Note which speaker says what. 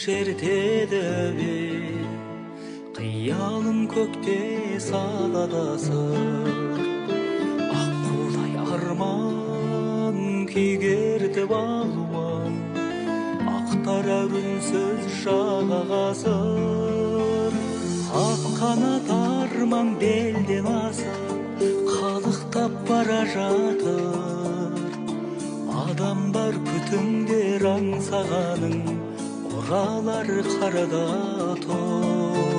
Speaker 1: шертедеби, кыялым көкте саладасыр. Аққудай арман күйгерді балуан, ақтара үнсіз жағағасыр. Ақ қанат арман белден асып, қалықтап бара жатыр. Адамдар күтіңдер аңсағаның, оралар қарада тұр.